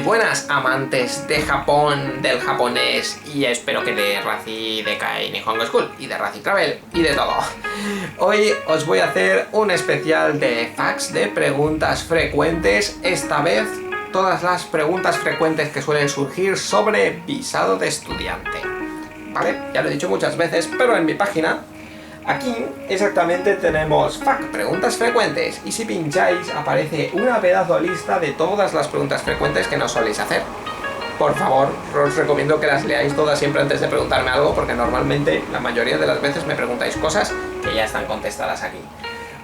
Muy buenas, amantes de Japón, del japonés y espero que de Razi de Kai Nihongo School y de Razi Travel y de todo. Hoy os voy a hacer un especial de facts, de preguntas frecuentes, esta vez todas las preguntas frecuentes que suelen surgir sobre visado de estudiante. ¿Vale? Ya lo he dicho muchas veces, pero en mi página aquí exactamente tenemos preguntas frecuentes, y si pincháis aparece una pedazo lista de todas las preguntas frecuentes que nos soléis hacer. Por favor, os recomiendo que las leáis todas siempre antes de preguntarme algo, porque normalmente la mayoría de las veces me preguntáis cosas que ya están contestadas aquí.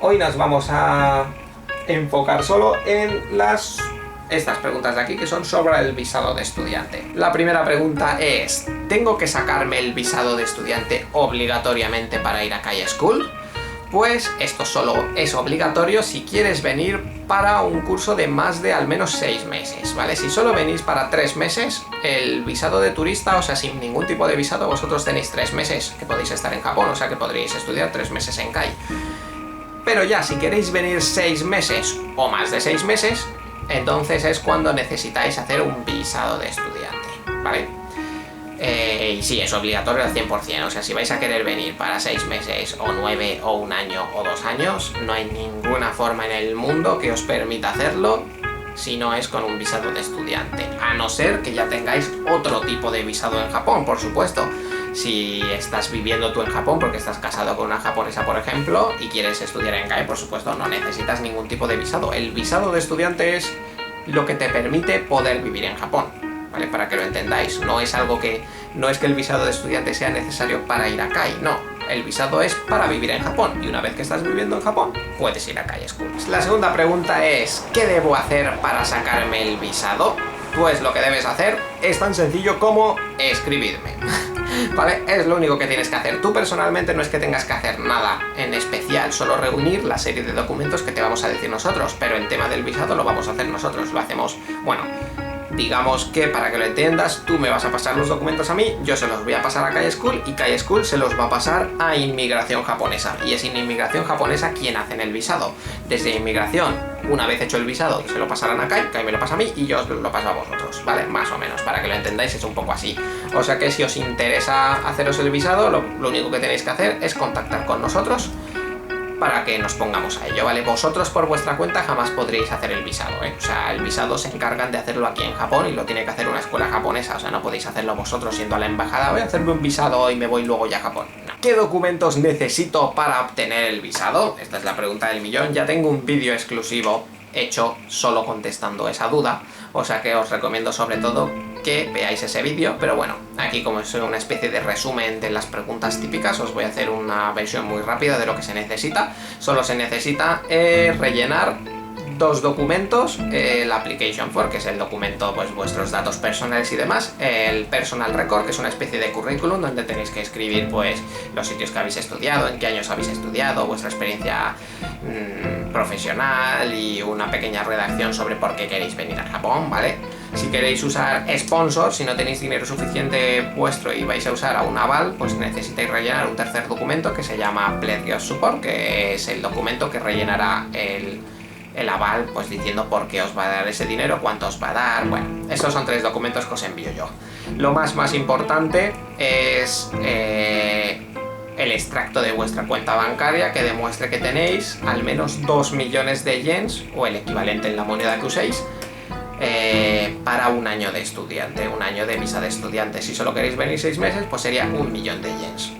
Hoy nos vamos a enfocar solo en estas preguntas de aquí, que son sobre el visado de estudiante. La primera pregunta es: ¿tengo que sacarme el visado de estudiante obligatoriamente para ir a Kai School? Pues esto solo es obligatorio si quieres venir para un curso de más de al menos 6 meses, ¿vale? Si solo venís para 3 meses, el visado de turista, o sea, sin ningún tipo de visado, vosotros tenéis 3 meses que podéis estar en Japón, o sea que podréis estudiar 3 meses en Kai. Pero ya, si queréis venir 6 meses o más de 6 meses, entonces es cuando necesitáis hacer un visado de estudiante, ¿vale? Y sí, es obligatorio al 100%, o sea, si vais a querer venir para 6 meses, o 9, o 1 año, o 2 años, no hay ninguna forma en el mundo que os permita hacerlo si no es con un visado de estudiante, a no ser que ya tengáis otro tipo de visado en Japón, por supuesto. Si estás viviendo tú en Japón porque estás casado con una japonesa, por ejemplo, y quieres estudiar en Kai, por supuesto, no necesitas ningún tipo de visado. El visado de estudiante es lo que te permite poder vivir en Japón, ¿vale? Para que lo entendáis, no es que el visado de estudiante sea necesario para ir a Kai, no. El visado es para vivir en Japón, y una vez que estás viviendo en Japón, puedes ir a Kai School. La segunda pregunta es: ¿qué debo hacer para sacarme el visado? Pues lo que debes hacer es tan sencillo como escribirme. ¿Vale? Es lo único que tienes que hacer. Tú personalmente no es que tengas que hacer nada en especial, solo reunir la serie de documentos que te vamos a decir nosotros, pero el tema del visado lo vamos a hacer nosotros, lo hacemos, bueno, digamos que para que lo entiendas, tú me vas a pasar los documentos a mí, yo se los voy a pasar a Kai School y Kai School se los va a pasar a Inmigración Japonesa, y es Inmigración Japonesa quien hace el visado. Desde Inmigración, una vez hecho el visado, se lo pasarán a Kai, Kai me lo pasa a mí y yo os lo paso a vosotros, ¿vale? Más o menos, para que lo entendáis es un poco así. O sea que si os interesa haceros el visado, lo único que tenéis que hacer es contactar con nosotros para que nos pongamos a ello, ¿vale? Vosotros por vuestra cuenta jamás podréis hacer el visado, ¿eh? O sea, el visado se encargan de hacerlo aquí en Japón y lo tiene que hacer una escuela japonesa, o sea, no podéis hacerlo vosotros yendo a la embajada, voy a hacerme un visado y me voy luego ya a Japón. No. ¿Qué documentos necesito para obtener el visado? Esta es la pregunta del millón. Ya tengo un vídeo exclusivo hecho solo contestando esa duda, o sea que os recomiendo sobre todo que veáis ese vídeo, pero bueno, aquí como es una especie de resumen de las preguntas típicas, os voy a hacer una versión muy rápida de lo que se necesita. Solo se necesita rellenar 2 documentos, el application form, que es el documento, pues vuestros datos personales y demás, el personal record, que es una especie de currículum donde tenéis que escribir pues los sitios que habéis estudiado, en qué años habéis estudiado, vuestra experiencia profesional y una pequeña redacción sobre por qué queréis venir a Japón, ¿vale? Si queréis usar sponsor, si no tenéis dinero suficiente vuestro y vais a usar a un aval, pues necesitáis rellenar un tercer documento que se llama Pledge of Support, que es el documento que rellenará el aval, pues diciendo por qué os va a dar ese dinero, cuánto os va a dar. Bueno, esos son 3 documentos que os envío yo. Lo más importante es el extracto de vuestra cuenta bancaria que demuestre que tenéis al menos 2 millones de yens, o el equivalente en la moneda que uséis, para un año de estudiante, un año de visa de estudiante. Si solo queréis venir 6 meses, pues sería 1 millón de yens.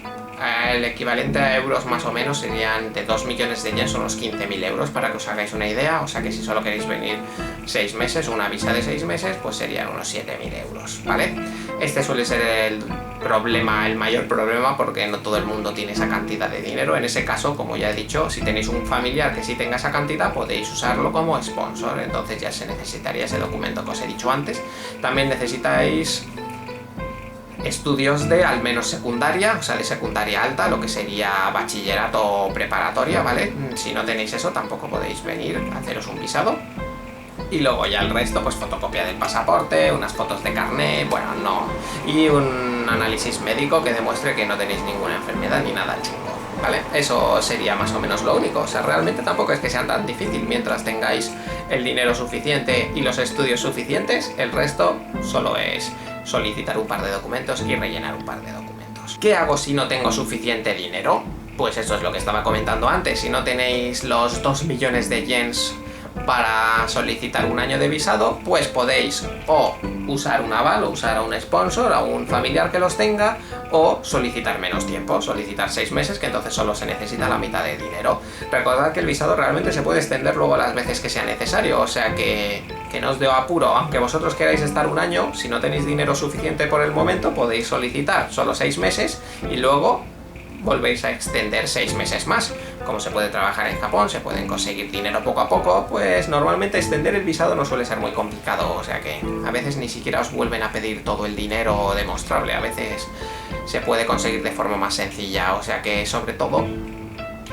El equivalente a euros más o menos serían de 2 millones de yens, son unos 15.000 euros, para que os hagáis una idea. O sea que si solo queréis venir 6 meses, una visa de 6 meses, pues serían unos 7.000 euros, ¿vale? Este suele ser el mayor problema, porque no todo el mundo tiene esa cantidad de dinero. En ese caso, como ya he dicho, si tenéis un familiar que sí tenga esa cantidad, podéis usarlo como sponsor, entonces ya se necesitaría ese documento que os he dicho antes. También necesitáis estudios de al menos secundaria, o sea, de secundaria alta, lo que sería bachillerato o preparatoria, ¿vale? Si no tenéis eso, tampoco podéis venir a haceros un visado. y luego ya el resto, pues fotocopia del pasaporte, unas fotos de carnet, bueno, no, y un análisis médico que demuestre que no tenéis ninguna enfermedad ni nada chungo, ¿vale? Eso sería más o menos lo único, o sea, realmente tampoco es que sea tan difícil. Mientras tengáis el dinero suficiente y los estudios suficientes, el resto solo es solicitar un par de documentos y rellenar un par de documentos. ¿Qué hago si no tengo suficiente dinero? Pues eso es lo que estaba comentando antes. Si no tenéis los 2 millones de yens para solicitar un año de visado, pues podéis o usar un aval, o usar a un sponsor, a un familiar que los tenga, o solicitar menos tiempo, solicitar 6 meses, que entonces solo se necesita la mitad de dinero. Recordad que el visado realmente se puede extender luego las veces que sea necesario, o sea que no os dé apuro. Aunque vosotros queráis estar un año, si no tenéis dinero suficiente por el momento, podéis solicitar solo 6 meses y luego volvéis a extender 6 meses más. Como se puede trabajar en Japón, se pueden conseguir dinero poco a poco, pues normalmente extender el visado no suele ser muy complicado, o sea que a veces ni siquiera os vuelven a pedir todo el dinero demostrable, a veces se puede conseguir de forma más sencilla, o sea que sobre todo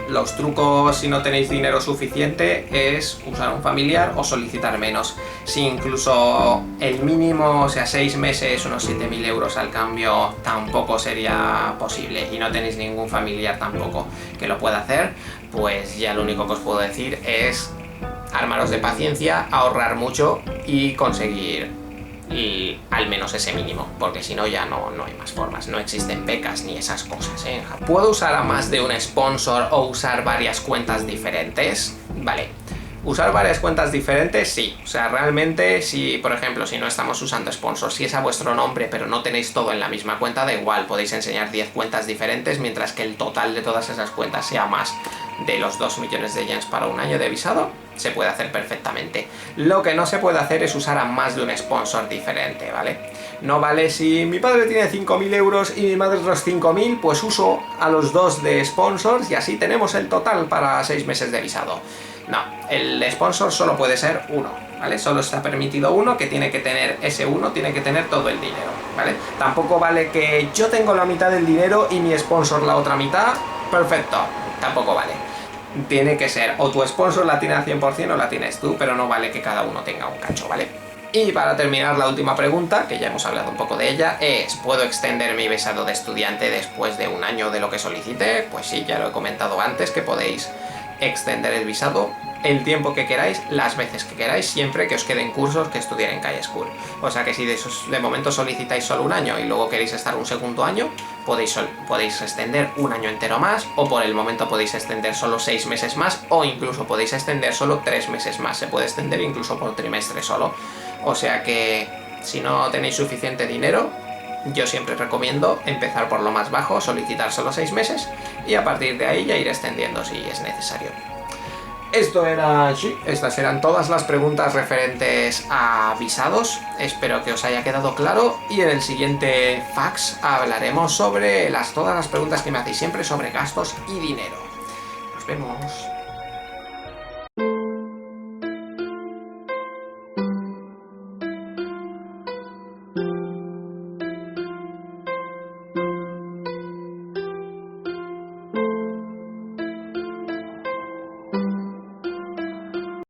los trucos, si no tenéis dinero suficiente, es usar un familiar o solicitar menos. Si incluso el mínimo, o sea, 6 meses, unos 7.000 euros al cambio, tampoco sería posible y no tenéis ningún familiar tampoco que lo pueda hacer, pues ya lo único que os puedo decir es armaros de paciencia, ahorrar mucho y conseguir al menos ese mínimo, porque si no ya no hay más formas, no existen becas ni esas cosas, ¿eh? ¿Puedo usar a más de un sponsor o usar varias cuentas diferentes? Vale, usar varias cuentas diferentes, sí, o sea, realmente si, por ejemplo, si no estamos usando sponsors, si es a vuestro nombre pero no tenéis todo en la misma cuenta, da igual, podéis enseñar 10 cuentas diferentes mientras que el total de todas esas cuentas sea más de los 2 millones de yens para un año de visado, se puede hacer perfectamente. Lo que no se puede hacer es usar a más de un sponsor diferente, ¿vale? No vale si mi padre tiene 5.000 euros y mi madre otros 5.000, pues uso a los dos de sponsors y así tenemos el total para 6 meses de visado. No, el sponsor solo puede ser uno, ¿vale? Solo está permitido uno, que tiene que tener ese uno, tiene que tener todo el dinero, ¿vale? Tampoco vale que yo tengo la mitad del dinero y mi sponsor la otra mitad, perfecto, tampoco vale. Tiene que ser, o tu sponsor la tiene al 100% o la tienes tú, pero no vale que cada uno tenga un cacho, ¿vale? Y para terminar, la última pregunta, que ya hemos hablado un poco de ella, es ¿puedo extender mi visado de estudiante después de un año de lo que solicité? Pues sí, ya lo he comentado antes, que podéis extender el visado el tiempo que queráis, las veces que queráis, siempre que os queden cursos que estudiar en Kai School. O sea que si de momento solicitáis solo un año y luego queréis estar un segundo año, podéis extender un año entero más, o por el momento podéis extender solo 6 meses más, o incluso podéis extender solo 3 meses más. Se puede extender incluso por trimestre solo. O sea que si no tenéis suficiente dinero, yo siempre recomiendo empezar por lo más bajo, solicitar solo 6 meses y a partir de ahí ya ir extendiendo si es necesario. Estas eran todas las preguntas referentes a visados. Espero que os haya quedado claro y en el siguiente fax hablaremos sobre todas las preguntas que me hacéis siempre sobre gastos y dinero. Nos vemos.